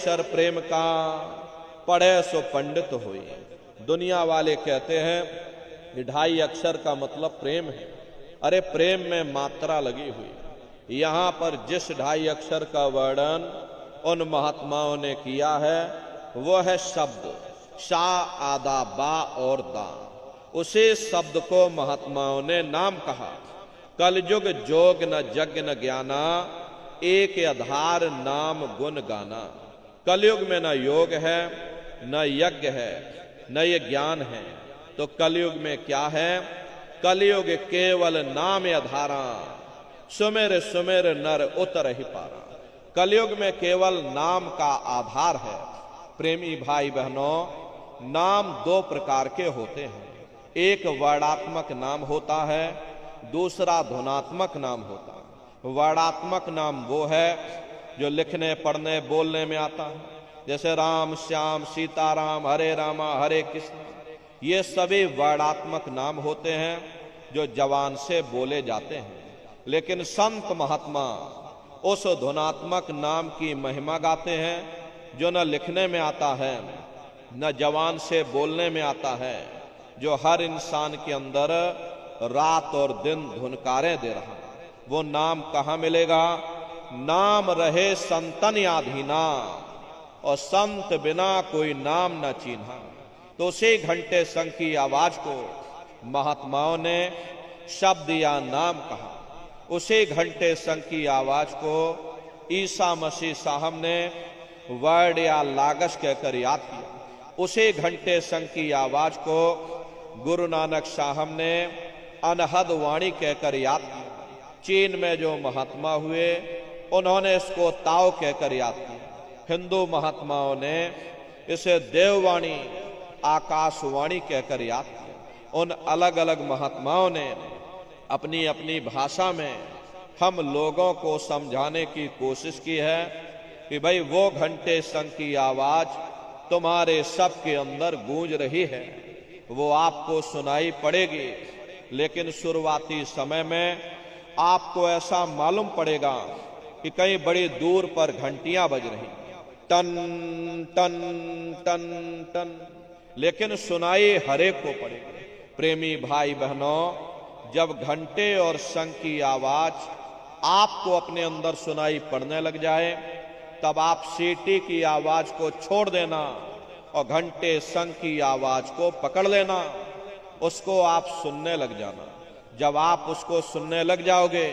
अक्षर प्रेम का, पढ़े सो पंडित हुई। दुनिया वाले कहते हैं कि 2.5 अक्षर का मतलब प्रेम है। अरे प्रेम में मात्रा लगी हुई। यहां पर जिस 2.5 अक्षर का वर्णन उन महात्माओं ने किया है वो है शब्द शा, आदा, बा और दा। उसी शब्द को महात्माओं ने नाम कहा। कलयुग जोग न यज्ञ न ज्ञाना, एक आधार नाम गुण गाना। कलयुग में न योग है, न यज्ञ है, न ये ज्ञान है। तो कलयुग में क्या है? कलयुग केवल नाम आधारा, सुमेर सुमेर नर उतर ही पारा। कलयुग में केवल नाम का आधार है। प्रेमी भाई बहनों, नाम 2 प्रकार के होते हैं। एक वर्णात्मक नाम होता है, दूसरा धुनात्मक नाम होता है। वर्णात्मक नाम वो है जो लिखने पढ़ने बोलने में आता है, जैसे राम श्याम सीताराम, हरे रामा हरे कृष्ण। ये सभी वर्णात्मक नाम होते हैं जो जवान से बोले जाते हैं। लेकिन संत महात्मा उस धुनात्मक नाम की महिमा गाते हैं जो न लिखने में आता है, न जवान से बोलने में आता है, जो हर इंसान के अंदर रात और दिन धुनकारे दे रहा है। वो नाम कहाँ मिलेगा? नाम रहे संतन याधीना, और संत बिना कोई नाम न चीन्हा। तो उसी घंटे संग की आवाज को महात्माओं ने शब्द या नाम कहा। उसी घंटे संग की आवाज को ईसा मसीह साहब ने वर्ड या लागस कहकर याद किया। उसी घंटे संग की आवाज को गुरु नानक साहब ने अनहद वाणी कहकर याद किया। चीन में जो महात्मा हुए उन्होंने इसको ताओ कहकर याद किया। हिंदू महात्माओं ने इसे देववाणी आकाशवाणी कहकर याद किया। उन अलग अलग महात्माओं ने अपनी अपनी भाषा में हम लोगों को समझाने की कोशिश की है कि भाई वो घंटे संग की आवाज तुम्हारे सबके अंदर गूंज रही है, वो आपको सुनाई पड़ेगी। लेकिन शुरुआती समय में आपको ऐसा मालूम पड़ेगा कि कहीं बड़ी दूर पर घंटियां बज रही, टन टन टन टन, लेकिन सुनाई हरेक को पड़ेगी। प्रेमी भाई बहनों, जब घंटे और शंख की आवाज आपको अपने अंदर सुनाई पड़ने लग जाए, तब आप सीटी की आवाज को छोड़ देना और घंटे शंख की आवाज को पकड़ लेना, उसको आप सुनने लग जाना। जब आप उसको सुनने लग जाओगे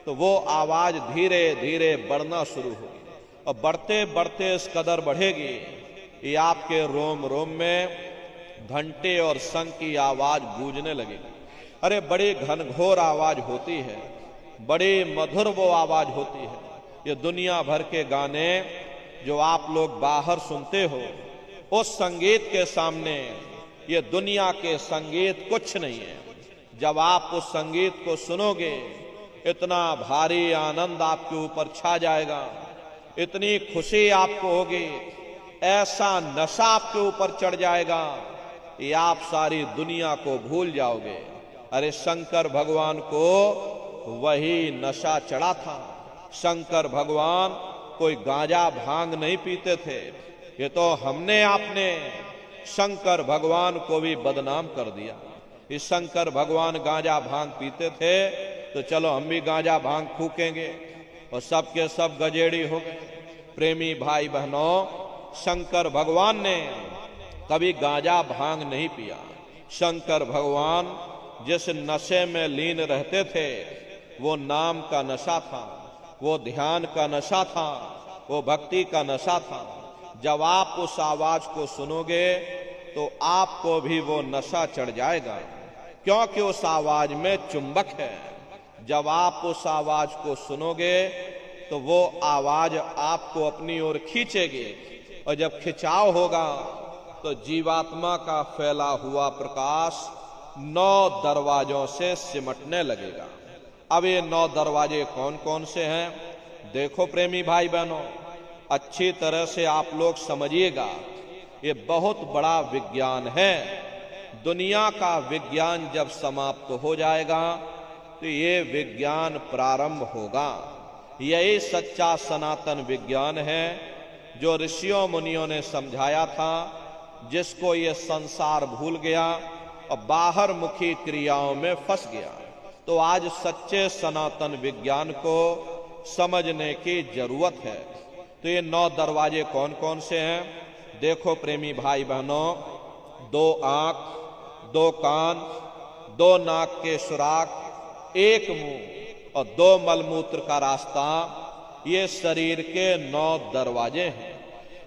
तो वो आवाज धीरे धीरे बढ़ना शुरू होगी, और बढ़ते बढ़ते इस कदर बढ़ेगी कि आपके रोम रोम में घंटे और शंख की आवाज गूंजने लगेगी। अरे बड़ी घनघोर आवाज होती है, बड़ी मधुर वो आवाज होती है। ये दुनिया भर के गाने जो आप लोग बाहर सुनते हो, उस संगीत के सामने ये दुनिया के संगीत कुछ नहीं है। जब आप उस संगीत को सुनोगे, इतना भारी आनंद आपके ऊपर छा जाएगा, इतनी खुशी आपको होगी, ऐसा नशा आपके ऊपर चढ़ जाएगा कि आप सारी दुनिया को भूल जाओगे। अरे शंकर भगवान को वही नशा चढ़ा था। शंकर भगवान कोई गांजा भांग नहीं पीते थे। ये तो हमने आपने शंकर भगवान को भी बदनाम कर दिया। इस शंकर भगवान गांजा भांग पीते थे तो चलो हम भी गांजा भांग फूकेंगे, और सबके सब गजेड़ी हो गए। प्रेमी भाई बहनों, शंकर भगवान ने कभी गांजा भांग नहीं पिया। शंकर भगवान जिस नशे में लीन रहते थे वो नाम का नशा था, वो ध्यान का नशा था, वो भक्ति का नशा था। जब आप उस आवाज को सुनोगे तो आपको भी वो नशा चढ़ जाएगा, क्योंकि उस आवाज में चुंबक है। जब आप उस आवाज को सुनोगे तो वो आवाज आपको अपनी ओर खींचेगी, और जब खिंचाव होगा तो जीवात्मा का फैला हुआ प्रकाश 9 दरवाजों से सिमटने लगेगा। अब ये 9 दरवाजे कौन कौन से हैं? देखो प्रेमी भाई बहनों, अच्छी तरह से आप लोग समझिएगा। ये बहुत बड़ा विज्ञान है। दुनिया का विज्ञान जब समाप्त हो जाएगा तो ये विज्ञान प्रारंभ होगा। यही सच्चा सनातन विज्ञान है जो ऋषियों मुनियों ने समझाया था, जिसको ये संसार भूल गया और बाहर मुखी क्रियाओं में फंस गया। तो आज सच्चे सनातन विज्ञान को समझने की जरूरत है। तो ये 9 दरवाजे कौन कौन से हैं? देखो प्रेमी भाई बहनों, 2 आंख, 2 कान, 2 नाक के सुराख, 1 मुंह और 2 मलमूत्र का रास्ता, ये शरीर के 9 दरवाजे हैं।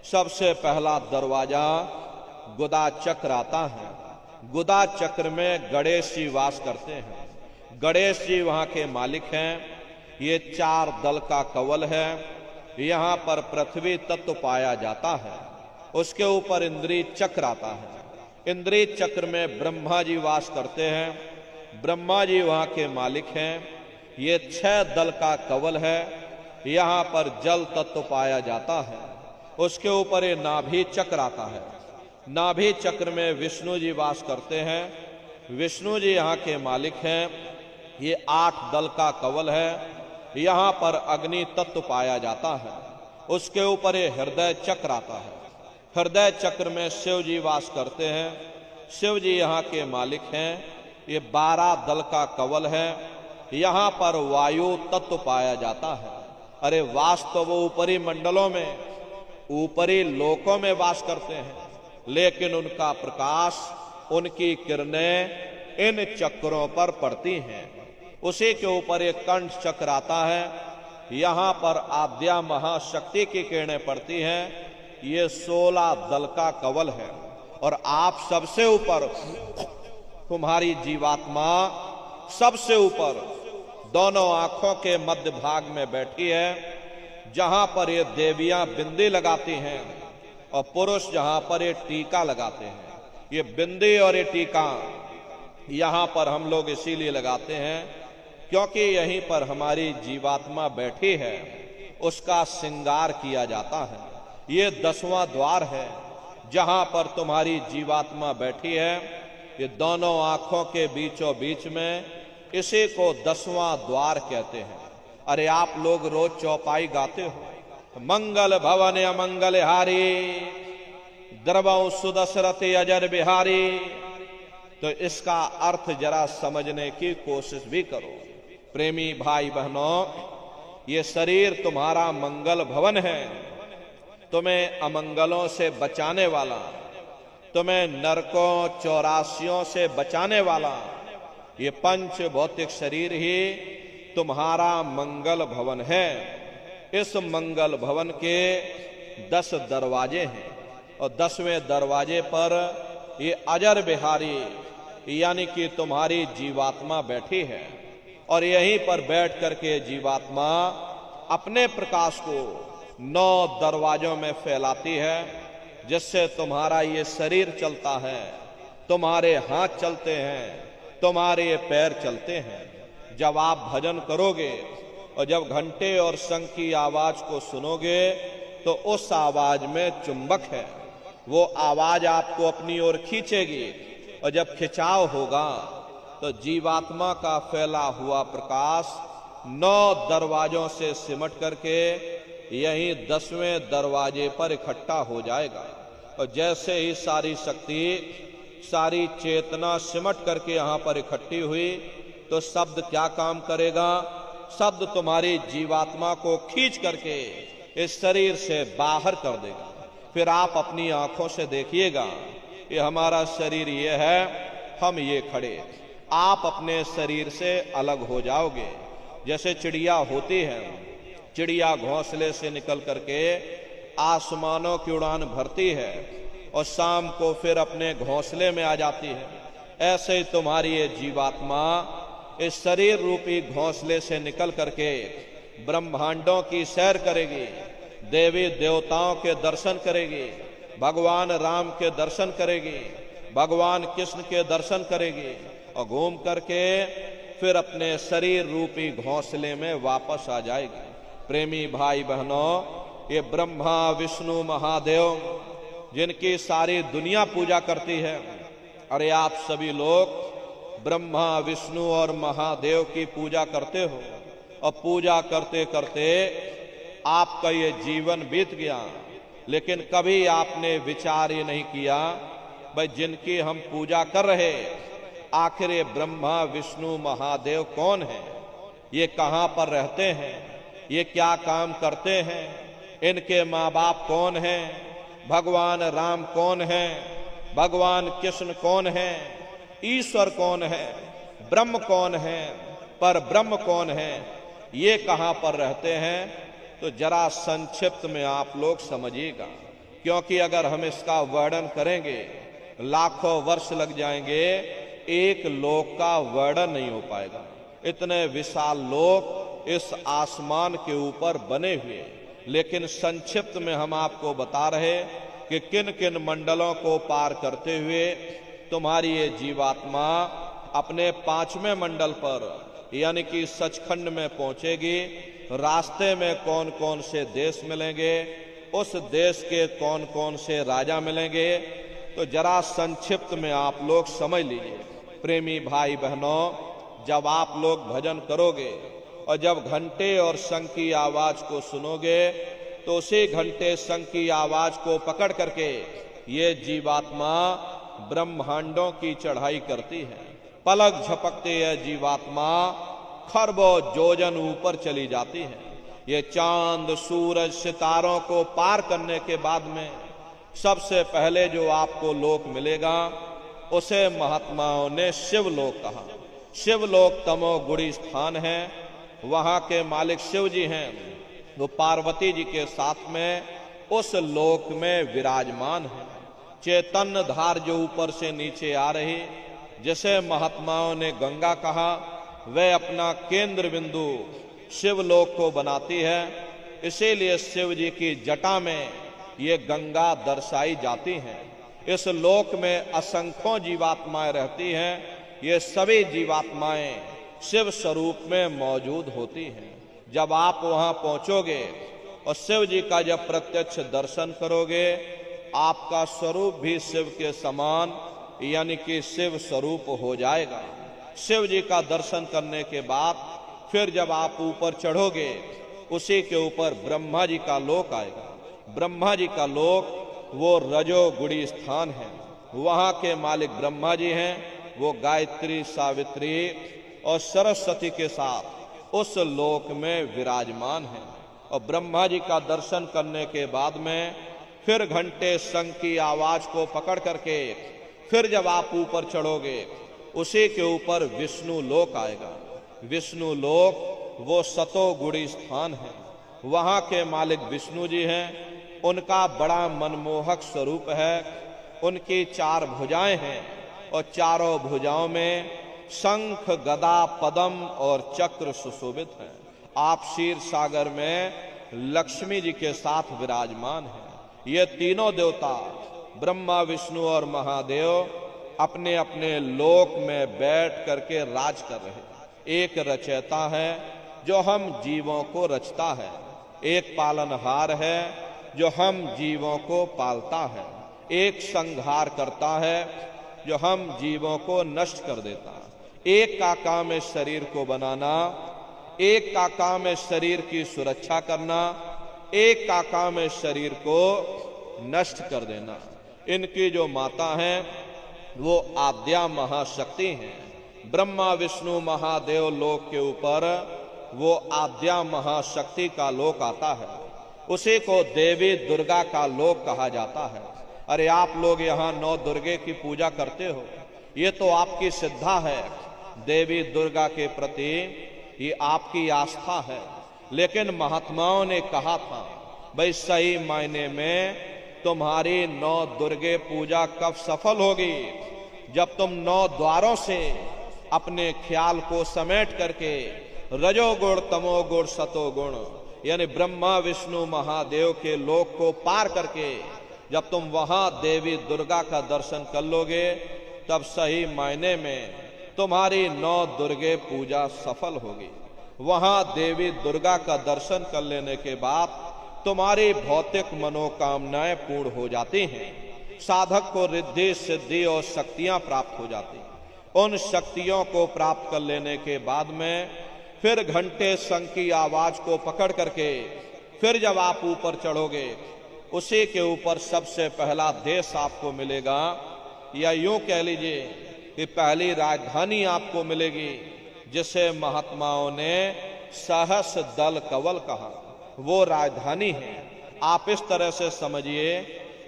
सबसे पहला दरवाजा गुदा चक्र आता है। गुदा चक्र में गणेश जी वास करते हैं। गणेश जी वहां के मालिक हैं। ये 4 दल का कवल है। यहाँ पर पृथ्वी तत्व पाया जाता है। उसके ऊपर इंद्रिय चक्र आता है। इंद्रिय चक्र में ब्रह्मा जी वास करते हैं। ब्रह्मा जी वहां के मालिक हैं। ये 6 दल का कवल है। यहाँ पर जल तत्व पाया जाता है। उसके ऊपर ये नाभि चक्र आता है। नाभि चक्र में विष्णु जी वास करते हैं। विष्णु जी यहाँ के मालिक हैं। ये 8 दल का कवल है। यहाँ पर अग्नि तत्व पाया जाता है। उसके ऊपर ये हृदय चक्र आता है। हृदय चक्र में शिव जी वास करते हैं। शिव जी यहाँ के मालिक हैं। ये 12 दल का कवल है। यहाँ पर वायु तत्व पाया जाता है। अरे वास तो वो ऊपरी मंडलों में, ऊपरी लोकों में वास करते हैं, लेकिन उनका प्रकाश, उनकी किरणें इन चक्रों पर पड़ती हैं। उसी के ऊपर एक कंठ चक्र आता है। यहाँ पर आद्या महाशक्ति की किरणें पड़ती हैं। ये 16 दल का कवल है। और आप सबसे ऊपर, तुम्हारी जीवात्मा सबसे ऊपर दोनों आंखों के मध्य भाग में बैठी है, जहां पर ये देवियां बिंदी लगाती हैं और पुरुष जहां पर ये टीका लगाते हैं। ये बिंदी और ये टीका यहां पर हम लोग इसीलिए लगाते हैं क्योंकि यहीं पर हमारी जीवात्मा बैठी है, उसका श्रृंगार किया जाता है। ये 10वां द्वार है जहां पर तुम्हारी जीवात्मा बैठी है। ये दोनों आंखों के बीचों बीच में, इसी को 10वां द्वार कहते हैं। अरे आप लोग रोज चौपाई गाते हो, मंगल भवन अमंगल हारी, द्रवौ सुदशरथ अजर बिहारी। तो इसका अर्थ जरा समझने की कोशिश भी करो। प्रेमी भाई बहनों, ये शरीर तुम्हारा मंगल भवन है, तुम्हें अमंगलों से बचाने वाला, तुम्हें नरकों 84 से बचाने वाला ये पंच भौतिक शरीर ही तुम्हारा मंगल भवन है। इस मंगल भवन के 10 दरवाजे हैं और 10वें दरवाजे पर ये अजर बिहारी यानी कि तुम्हारी जीवात्मा बैठी है। और यहीं पर बैठ करके जीवात्मा अपने प्रकाश को 9 दरवाजों में फैलाती है, जिससे तुम्हारा ये शरीर चलता है, तुम्हारे हाथ चलते हैं, तुम्हारे ये पैर चलते हैं। जब आप भजन करोगे और जब घंटे और शंख की आवाज को सुनोगे तो उस आवाज में चुंबक है, वो आवाज आपको अपनी ओर खींचेगी। और जब खिंचाव होगा तो जीवात्मा का फैला हुआ प्रकाश 9 दरवाजों से सिमट करके यही 10वें दरवाजे पर इकट्ठा हो जाएगा। और जैसे ही सारी शक्ति, सारी चेतना सिमट करके यहाँ पर इकट्ठी हुई तो शब्द क्या काम करेगा? शब्द तुम्हारी जीवात्मा को खींच करके इस शरीर से बाहर कर देगा। फिर आप अपनी आंखों से देखिएगा, ये हमारा शरीर ये है, हम ये खड़े। आप अपने शरीर से अलग हो जाओगे। जैसे चिड़िया होती है, चिड़िया घोंसले से निकल करके आसमानों की उड़ान भरती है और शाम को फिर अपने घोंसले में आ जाती है। ऐसे ही तुम्हारी ये जीवात्मा इस शरीर रूपी घोंसले से निकल करके ब्रह्मांडों की सैर करेगी, देवी देवताओं के दर्शन करेगी, भगवान राम के दर्शन करेगी, भगवान कृष्ण के दर्शन करेगी और घूम करके फिर अपने शरीर रूपी घोंसले में वापस आ जाएगी। प्रेमी भाई बहनों, ये ब्रह्मा विष्णु महादेव जिनकी सारी दुनिया पूजा करती है, अरे आप सभी लोग ब्रह्मा विष्णु और महादेव की पूजा करते हो और पूजा करते करते आपका ये जीवन बीत गया लेकिन कभी आपने विचार ये नहीं किया भाई जिनकी हम पूजा कर रहे, आखिर ये ब्रह्मा विष्णु महादेव कौन है, ये कहां पर रहते हैं, ये क्या काम करते हैं, इनके माँ बाप कौन हैं, भगवान राम कौन है, भगवान कृष्ण कौन है, ईश्वर कौन है, ब्रह्म कौन है, पर ब्रह्म कौन है, ये कहां पर रहते हैं। तो जरा संक्षिप्त में आप लोग समझिएगा, क्योंकि अगर हम इसका वर्णन करेंगे लाखों वर्ष लग जाएंगे, एक लोक का वर्णन नहीं हो पाएगा। इतने विशाल लोक इस आसमान के ऊपर बने हुए, लेकिन संक्षिप्त में हम आपको बता रहे कि किन किन मंडलों को पार करते हुए तुम्हारी ये जीवात्मा अपने 5वें मंडल पर यानी कि सचखंड में पहुंचेगी। रास्ते में कौन कौन से देश मिलेंगे, उस देश के कौन कौन से राजा मिलेंगे, तो जरा संक्षिप्त में आप लोग समझ लीजिए। प्रेमी भाई बहनों, जब आप लोग भजन करोगे और जब घंटे और शंख की आवाज को सुनोगे, तो उसी घंटे शंख की आवाज को पकड़ करके ये जीवात्मा ब्रह्मांडों की चढ़ाई करती है। पलक झपकते यह जीवात्मा खरबों योजन ऊपर चली जाती है। ये चांद सूरज सितारों को पार करने के बाद में सबसे पहले जो आपको लोक मिलेगा उसे महात्माओं ने शिवलोक कहा। शिवलोक तमोगुणी स्थान है, वहां के मालिक शिव जी हैं, वो पार्वती जी के साथ में उस लोक में विराजमान है। चैतन्य धार जो ऊपर से नीचे आ रही, जिसे महात्माओं ने गंगा कहा, वह अपना केंद्र बिंदु शिवलोक को बनाती है। इसीलिए शिव जी की जटा में ये गंगा दर्शाई जाती हैं। इस लोक में असंख्यों जीवात्माएं रहती हैं। ये सभी जीवात्माएं शिव स्वरूप में मौजूद होती हैं। जब आप वहां पहुंचोगे और शिव जी का जब प्रत्यक्ष दर्शन करोगे, आपका स्वरूप भी शिव के समान यानी कि शिव स्वरूप हो जाएगा। शिव जी का दर्शन करने के बाद फिर जब आप ऊपर चढ़ोगे, उसी के ऊपर ब्रह्मा जी का लोक आएगा। ब्रह्मा जी का लोक वो रजोगुणी स्थान है। वहां के मालिक ब्रह्मा जी हैं। वो गायत्री, सावित्री और सरस्वती के साथ उस लोक में विराजमान है। और ब्रह्मा जी का दर्शन करने के बाद में फिर घंटे शंख की आवाज को पकड़ करके फिर जब आप ऊपर चढ़ोगे, उसी के ऊपर विष्णु लोक आएगा। विष्णु लोक वो सतोगुणी स्थान है। वहां के मालिक विष्णु जी हैं। उनका बड़ा मनमोहक स्वरूप है। उनकी 4 भुजाएं हैं और चारों भुजाओं में शंख, गदा, पद्म और चक्र सुशोभित हैं। आप क्षीर सागर में लक्ष्मी जी के साथ विराजमान हैं। ये तीनों देवता ब्रह्मा, विष्णु और महादेव अपने अपने लोक में बैठ करके राज कर रहे हैं। एक रचयिता है जो हम जीवों को रचता है, एक पालनहार है जो हम जीवों को पालता है, एक संहार करता है जो हम जीवों को नष्ट कर देता है। एक का काम है शरीर को बनाना, एक का काम है शरीर की सुरक्षा करना, एक का काम है शरीर को नष्ट कर देना। इनकी जो माता हैं वो आद्या महाशक्ति हैं। ब्रह्मा, विष्णु, महादेव लोक के ऊपर वो आद्या महाशक्ति का लोक आता है। उसी को देवी दुर्गा का लोक कहा जाता है। अरे आप लोग यहाँ 9 दुर्गे की पूजा करते हो, ये तो आपकी श्रद्धा है देवी दुर्गा के प्रति, ये आपकी आस्था है। लेकिन महात्माओं ने कहा था भाई सही मायने में तुम्हारी 9 दुर्गे पूजा कब सफल होगी, जब तुम 9 द्वारों से अपने ख्याल को समेट करके रजोगुण, तमोगुण, सतोगुण यानी ब्रह्मा, विष्णु, महादेव के लोक को पार करके जब तुम वहां देवी दुर्गा का दर्शन कर लोगे, तब सही मायने में तुम्हारी 9 दुर्गे पूजा सफल होगी। वहां देवी दुर्गा का दर्शन कर लेने के बाद तुम्हारी भौतिक मनोकामनाएं पूर्ण हो जाती हैं। साधक को रिद्धि, सिद्धि और शक्तियां प्राप्त हो जाती हैं। उन शक्तियों को प्राप्त कर लेने के बाद में फिर घंटे शंख की आवाज को पकड़ करके फिर जब आप ऊपर चढ़ोगे, उसी के ऊपर सबसे पहला देश आपको मिलेगा, या यूं कह लीजिए कि पहली राजधानी आपको मिलेगी, जिसे महात्माओं ने सहस दल कवल कहा, वो राजधानी है। आप इस तरह से समझिए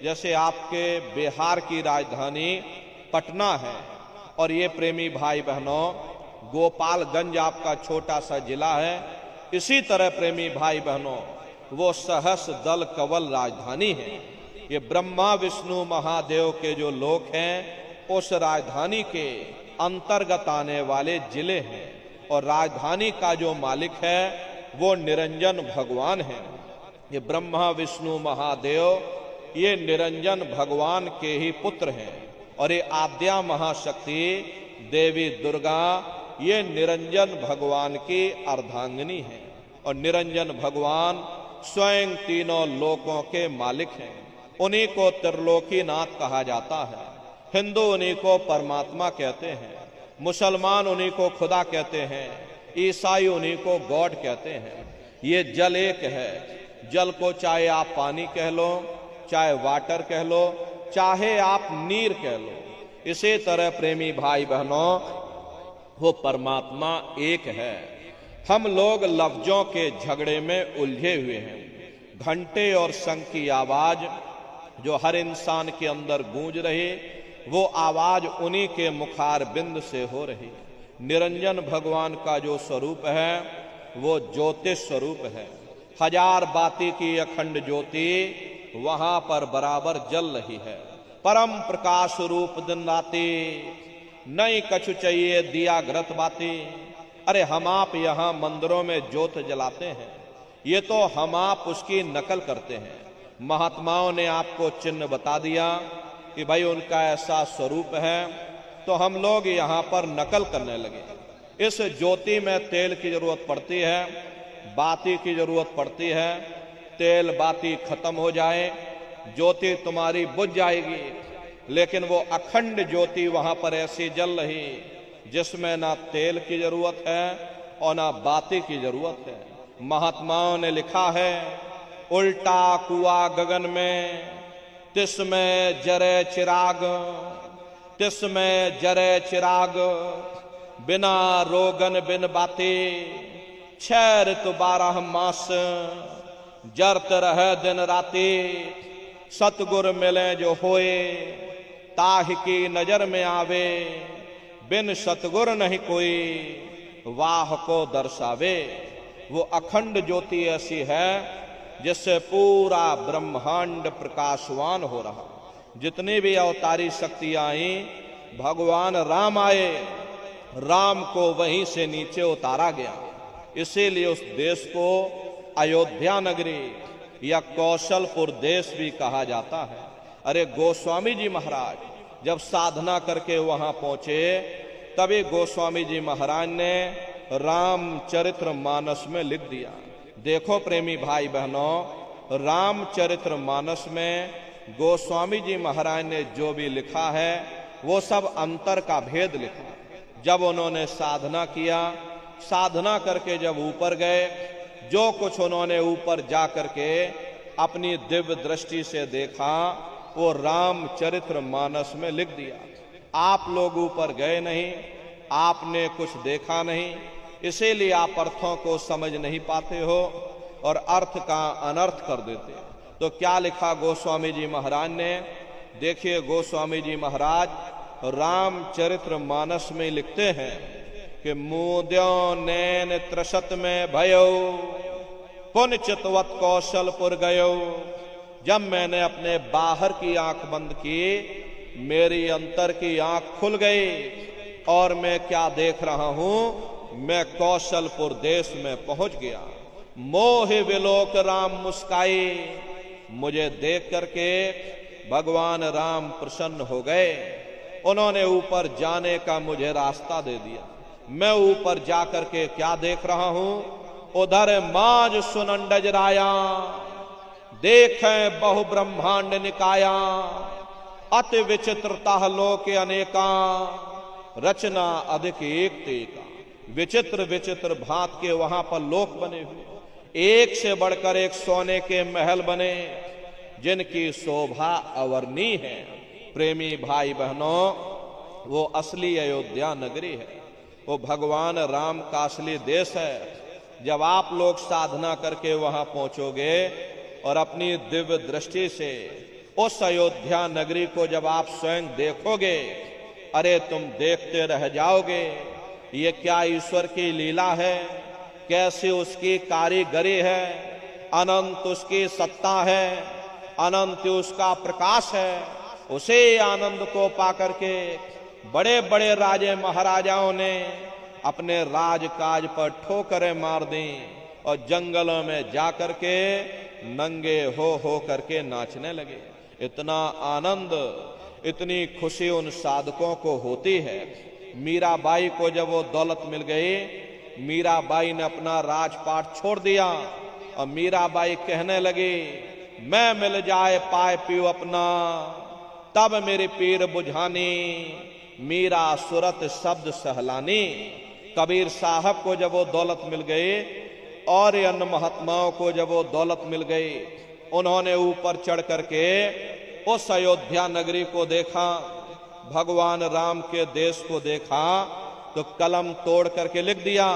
जैसे आपके बिहार की राजधानी पटना है, और ये प्रेमी भाई बहनों गोपालगंज आपका छोटा सा जिला है। इसी तरह प्रेमी भाई बहनों वो सहस दल कवल राजधानी है। ये ब्रह्मा विष्णु महादेव के जो लोक हैं उस राजधानी के अंतर्गत आने वाले जिले हैं, और राजधानी का जो मालिक है वो निरंजन भगवान है। ये ब्रह्मा विष्णु महादेव ये निरंजन भगवान के ही पुत्र हैं, और ये आद्या महाशक्ति देवी दुर्गा ये निरंजन भगवान की अर्धांगिनी है। और निरंजन भगवान स्वयं तीनों लोकों के मालिक हैं। उन्हीं को त्रिलोकीनाथ कहा जाता है। हिंदू उन्हीं को परमात्मा कहते हैं, मुसलमान उन्हीं को खुदा कहते हैं, ईसाई उन्हीं को गॉड कहते हैं। ये जल एक है। जल को चाहे आप पानी कह लो, चाहे वाटर कह लो, चाहे आप नीर कह लो। इसी तरह प्रेमी भाई बहनों वो परमात्मा एक है। हम लोग लफ्जों के झगड़े में उलझे हुए हैं। घंटे और शंख की आवाज जो हर इंसान के अंदर गूंज रही, वो आवाज उन्हीं के मुखार बिंद से हो रही। निरंजन भगवान का जो स्वरूप है वो ज्योतिष स्वरूप है। हजार बाती की अखंड ज्योति वहां पर बराबर जल रही है। परम प्रकाश रूप दिन राती, नहीं कछु चाहिए दिया घृत बाती। अरे हम आप यहाँ मंदिरों में ज्योत जलाते हैं, ये तो हम आप उसकी नकल करते हैं। महात्माओं ने आपको चिन्ह बता दिया कि भाई उनका ऐसा स्वरूप है, तो हम लोग यहाँ पर नकल करने लगे। इस ज्योति में तेल की जरूरत पड़ती है, बाती की जरूरत पड़ती है। तेल बाती खत्म हो जाए, ज्योति तुम्हारी बुझ जाएगी। लेकिन वो अखंड ज्योति वहां पर ऐसी जल रही जिसमें ना तेल की जरूरत है और ना बाती की जरूरत है। महात्माओं ने लिखा है, उल्टा कुआ गगन में तिसमें जरे चिराग, तिसमें जरे चिराग, बिना रोगन बिन बाती, 6 ऋतु 12 मास, जरत रहे दिन राती। सतगुर मिले जो होए, ताह की नजर में आवे, बिन सतगुर नहीं कोई, वाह को दर्शावे। वो अखंड ज्योति ऐसी है जिससे पूरा ब्रह्मांड प्रकाशवान हो रहा। जितनी भी अवतारी शक्तियां आई, भगवान राम आए, राम को वहीं से नीचे उतारा गया। इसीलिए उस देश को अयोध्या नगरी या कौशलपुर देश भी कहा जाता है। अरे गोस्वामी जी महाराज जब साधना करके वहां पहुंचे, तभी गोस्वामी जी महाराज ने रामचरित्र मानस में लिख दिया। देखो प्रेमी भाई बहनों, रामचरित्र मानस में गोस्वामी जी महाराज ने जो भी लिखा है वो सब अंतर का भेद लिखा। जब उन्होंने साधना किया, साधना करके जब ऊपर गए, जो कुछ उन्होंने ऊपर जा करके अपनी दिव्य दृष्टि से देखा वो रामचरित्र मानस में लिख दिया। आप लोग ऊपर गए नहीं, आपने कुछ देखा नहीं, इसीलिए आप अर्थों को समझ नहीं पाते हो और अर्थ का अनर्थ कर देते हो। तो क्या लिखा गोस्वामी जी महाराज ने? देखिए गोस्वामी जी महाराज रामचरित्र मानस में लिखते हैं कि मूद्यो नैन त्रसत में भयो, पुन चितवत कौशलपुर गयो। जब मैंने अपने बाहर की आंख बंद की, मेरी अंतर की आंख खुल गई और मैं क्या देख रहा हूं, मैं कौशलपुर देश में पहुंच गया। मोह विलोक राम मुस्काई, मुझे देख करके भगवान राम प्रसन्न हो गए। उन्होंने ऊपर जाने का मुझे रास्ता दे दिया। मैं ऊपर जाकर के क्या देख रहा हूं, उधर माज सुनंडज राया, देखें बहु ब्रह्मांड निकाया, अति विचित्रता लोक अनेका, रचना अधिक एक तेका। विचित्र विचित्र भांत के वहां पर लोक बने हुए, एक से बढ़कर एक सोने के महल बने, जिनकी शोभा अवर्णीय है। प्रेमी भाई बहनों, वो असली अयोध्या नगरी है, वो भगवान राम का असली देश है। जब आप लोग साधना करके वहां पहुंचोगे और अपनी दिव्य दृष्टि से उस अयोध्या नगरी को जब आप स्वयं देखोगे, अरे तुम देखते रह जाओगे, ये क्या ईश्वर की लीला है, कैसी उसकी कारीगरी है, अनंत उसकी सत्ता है, अनंत उसका प्रकाश है। उसे आनंद को पाकर के बड़े बड़े राजे महाराजाओं ने अपने राजकाज पर ठोकरें मार दी और जंगलों में जाकर के नंगे हो करके नाचने लगे। इतना आनंद, इतनी खुशी उन साधकों को होती है। मीराबाई को जब वो दौलत मिल गई, मीराबाई ने अपना राजपाट छोड़ दिया और मीराबाई कहने लगी, मैं मिल जाए पाए पीऊ अपना, तब मेरी पीर बुझानी, मीरा सुरत शब्द सहलानी। कबीर साहब को जब वो दौलत मिल गई और अन्य महात्माओं को जब वो दौलत मिल गई, उन्होंने ऊपर चढ़ करके उस अयोध्या नगरी को देखा, भगवान राम के देश को देखा, तो कलम तोड़ करके लिख दिया।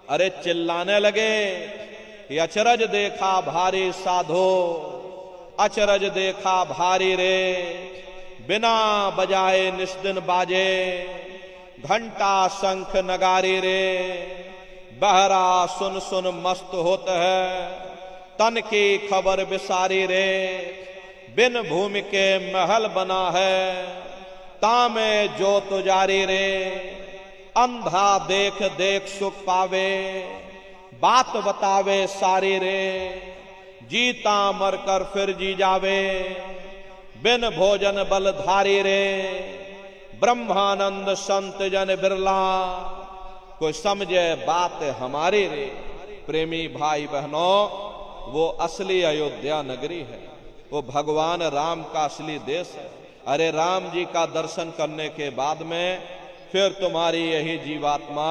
अरे चिल्लाने लगे, ये अचरज देखा भारी साधो, अचरज देखा भारी रे, बिना बजाए निस्दिन बाजे, घंटा शंख नगारी रे, बहरा सुन सुन मस्त होत है, तन की खबर बिसारी रे, बिन भूमि के महल बना है, तामे जो तुजारी रे, अंधा देख देख सुख पावे, बात बतावे सारी रे, जीता मरकर फिर जी जावे, बिन भोजन बलधारी रे, ब्रह्मानंद संत जन बिरला, कोई समझे बात हमारी रे। प्रेमी भाई बहनों, वो असली अयोध्या नगरी है, वो भगवान राम का असली देश है। अरे राम जी का दर्शन करने के बाद में फिर तुम्हारी यही जीवात्मा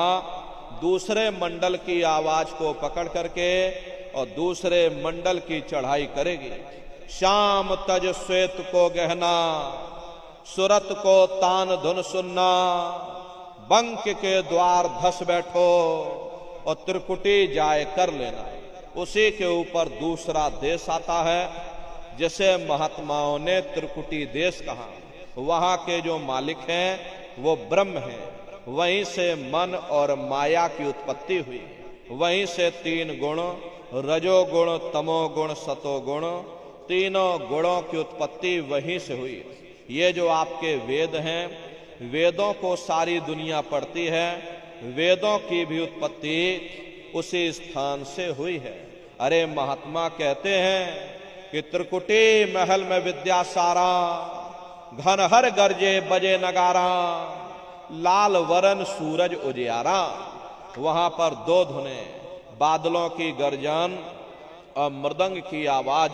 दूसरे मंडल की आवाज को पकड़ करके और दूसरे मंडल की चढ़ाई करेगी। श्याम तज श्वेत को गहना, सुरत को तान धुन सुनना, बंक के द्वार धस बैठो और त्रिकुटी जाए कर लेना। उसी के ऊपर दूसरा देश आता है जिसे महात्माओं ने त्रिकुटी देश कहा। वहां के जो मालिक हैं वो ब्रह्म हैं, वहीं से मन और माया की उत्पत्ति हुई, वहीं से तीन गुण रजोगुण तमोगुण सतोगुण, तीनों गुणों की उत्पत्ति वहीं से हुई। ये जो आपके वेद हैं, वेदों को सारी दुनिया पढ़ती है, वेदों की भी उत्पत्ति उसी स्थान से हुई है। अरे महात्मा कहते हैं कि त्रिकुटी महल में विद्या सारा, घनहर गरजे बजे नगारा, लाल वरन सूरज उजियारा। वहां पर दो धुने, बादलों की गर्जन और मृदंग की आवाज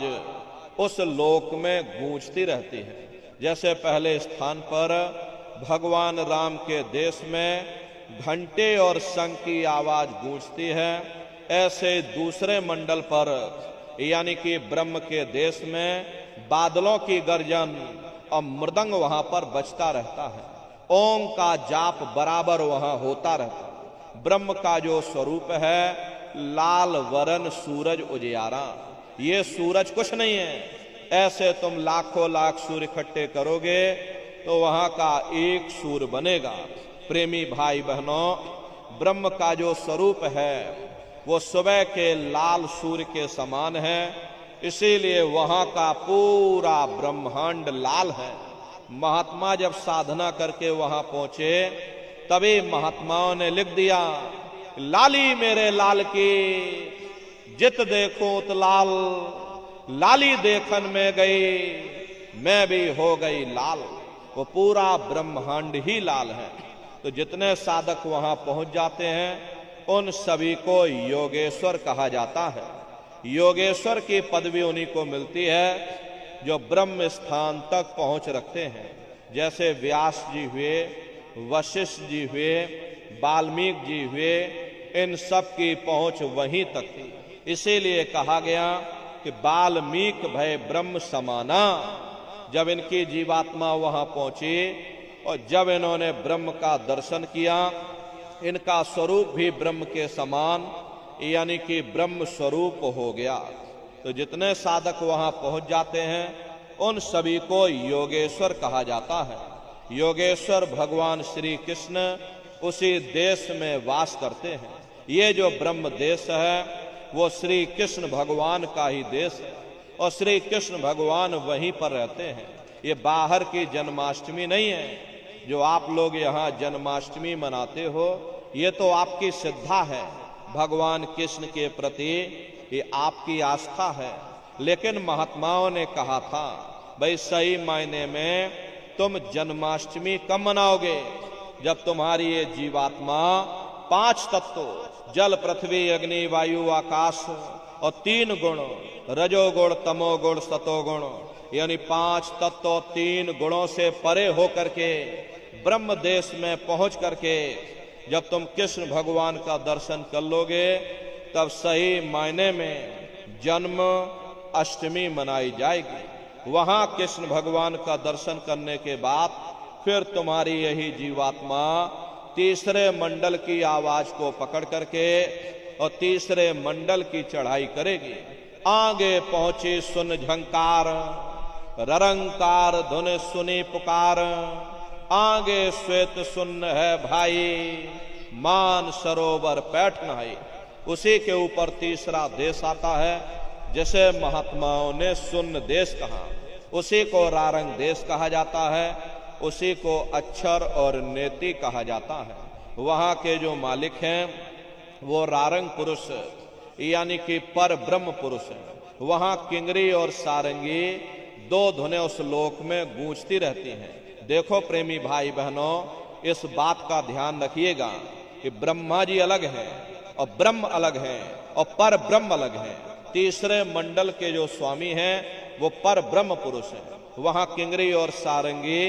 उस लोक में गूंजती रहती है। जैसे पहले स्थान पर भगवान राम के देश में घंटे और शंख की आवाज गूंजती है, ऐसे दूसरे मंडल पर यानी कि ब्रह्म के देश में बादलों की गर्जन और मृदंग वहां पर बजता रहता है। ओम का जाप बराबर वहां होता रहता है। ब्रह्म का जो स्वरूप है लाल वरन सूरज उजियारा। ये सूरज कुछ नहीं है, ऐसे तुम लाखों लाख सूर्य इकट्ठे करोगे तो वहां का एक सूर्य बनेगा। प्रेमी भाई बहनों, ब्रह्म का जो स्वरूप है वो सुबह के लाल सूर्य के समान है, इसीलिए वहां का पूरा ब्रह्मांड लाल है। महात्मा जब साधना करके वहां पहुंचे तभी महात्माओं ने लिख दिया, लाली मेरे लाल की जित देखो उत लाल, लाली देखन में गई मैं भी हो गई लाल। वो पूरा ब्रह्मांड ही लाल है। तो जितने साधक वहां पहुंच जाते हैं उन सभी को योगेश्वर कहा जाता है। योगेश्वर की पदवी उन्हीं को मिलती है जो ब्रह्म स्थान तक पहुंच रखते हैं। जैसे व्यास जी हुए, वशिष्ठ जी हुए, वाल्मीकि जी हुए, इन सब की पहुंच वहीं तक थी। इसीलिए कहा गया कि वाल्मीकि भय ब्रह्म समाना। जब इनकी जीवात्मा वहां पहुंची और जब इन्होंने ब्रह्म का दर्शन किया, इनका स्वरूप भी ब्रह्म के समान यानी कि ब्रह्म स्वरूप हो गया। तो जितने साधक वहां पहुंच जाते हैं उन सभी को योगेश्वर कहा जाता है। योगेश्वर भगवान श्री कृष्ण उसी देश में वास करते हैं। ये जो ब्रह्म देश है वो श्री कृष्ण भगवान का ही देश है और श्री कृष्ण भगवान वहीं पर रहते हैं। ये बाहर की जन्माष्टमी नहीं है जो आप लोग यहाँ जन्माष्टमी मनाते हो, ये तो आपकी श्रद्धा है भगवान कृष्ण के प्रति, ये आपकी आस्था है। लेकिन महात्माओं ने कहा था भाई सही मायने में तुम जन्माष्टमी कब मनाओगे? जब तुम्हारी ये जीवात्मा 5 तत्व जल पृथ्वी अग्नि वायु आकाश और 3 गुण रजोगुण तमोगुण सतोगुण यानी 5 तत्व 3 गुणों से परे होकर के ब्रह्म देश में पहुंच करके जब तुम कृष्ण भगवान का दर्शन कर लोगे तब सही मायने में जन्म अष्टमी मनाई जाएगी। वहां कृष्ण भगवान का दर्शन करने के बाद फिर तुम्हारी यही जीवात्मा तीसरे मंडल की आवाज को पकड़ करके और तीसरे मंडल की चढ़ाई करेगी। आगे पहुंची सुन झंकार ररंकार धुन सुनी पुकार, आगे श्वेत सुन्न है भाई मान सरोवर पैठ नहाई। उसी के ऊपर तीसरा देश आता है जैसे महात्माओं ने सुन्न देश कहा, उसी को रारंग देश कहा जाता है, उसी को अक्षर और नेति कहा जाता है। वहां के जो मालिक हैं वो रारंग पुरुष यानी कि पर ब्रह्म पुरुष है। वहां किंगरी और सारंगी 2 धुनें उस लोक में गूंजती रहती हैं। देखो प्रेमी भाई बहनों, इस बात का ध्यान रखिएगा कि ब्रह्मा जी अलग हैं और ब्रह्म अलग हैं और पर ब्रह्म अलग हैं। तीसरे मंडल के जो स्वामी हैं वो पर ब्रह्म पुरुष हैं। वहां किंगरी और सारंगी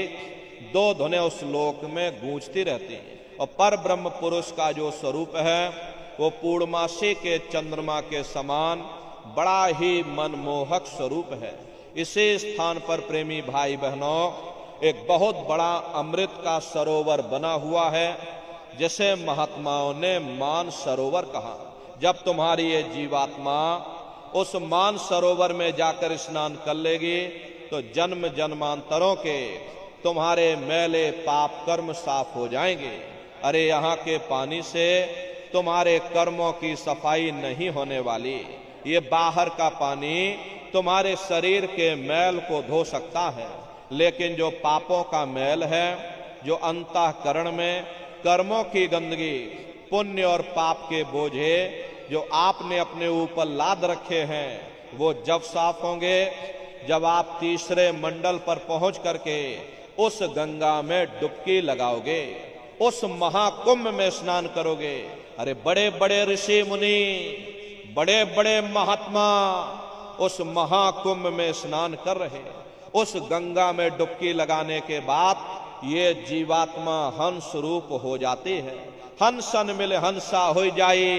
2 धुनें उस लोक में गूंजती रहती हैं और पर ब्रह्म पुरुष का जो स्वरूप है वो पूर्णमासी के चंद्रमा के समान बड़ा ही मनमोहक स्वरूप है। इसी स्थान पर प्रेमी भाई बहनों एक बहुत बड़ा अमृत का सरोवर बना हुआ है जिसे महात्माओं ने मान सरोवर कहा। जब तुम्हारी ये जीवात्मा उस मान सरोवर में जाकर स्नान कर लेगी तो जन्म जन्मांतरों के तुम्हारे मैले पाप कर्म साफ हो जाएंगे। अरे यहाँ के पानी से तुम्हारे कर्मों की सफाई नहीं होने वाली, ये बाहर का पानी तुम्हारे शरीर के मैल को धो सकता है, लेकिन जो पापों का मैल है, जो अंतःकरण में कर्मों की गंदगी पुण्य और पाप के बोझे जो आपने अपने ऊपर लाद रखे हैं वो जब साफ होंगे जब आप तीसरे मंडल पर पहुंच करके उस गंगा में डुबकी लगाओगे, उस महाकुंभ में स्नान करोगे। अरे बड़े बड़े ऋषि मुनि बड़े बड़े महात्मा उस महाकुंभ में स्नान कर रहे, उस गंगा में डुबकी लगाने के बाद ये जीवात्मा हंस रूप हो जाती है। हंसन मिले हंसा हो जाए,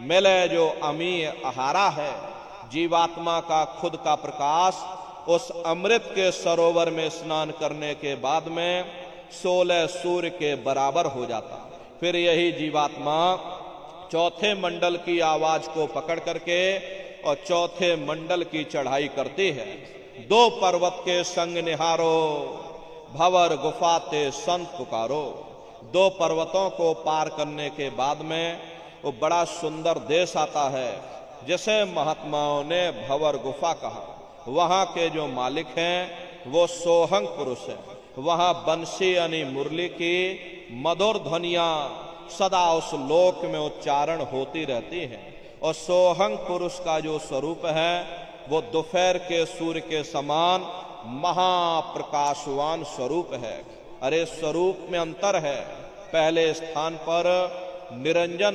मिले जो अमी आहारा है। जीवात्मा का खुद का प्रकाश उस अमृत के सरोवर में स्नान करने के बाद में 16 सूर्य के बराबर हो जाता। फिर यही जीवात्मा चौथे मंडल की आवाज को पकड़ करके और चौथे मंडल की चढ़ाई करती है। 2 पर्वत के संग निहारो भंवर गुफा ते संत पुकारो। 2 पर्वतों को पार करने के बाद में वो बड़ा सुंदर देश आता है जिसे महात्माओं ने भंवर गुफा कहा। वहां के जो मालिक हैं वो सोहंग पुरुष है। वहां बंसी यानी मुरली की मधुर ध्वनियां सदा उस लोक में उच्चारण होती रहती हैं और सोहंग पुरुष का जो स्वरूप है वो दोपहर के सूर्य के समान महाप्रकाशवान स्वरूप है। अरे स्वरूप में अंतर है। पहले स्थान पर निरंजन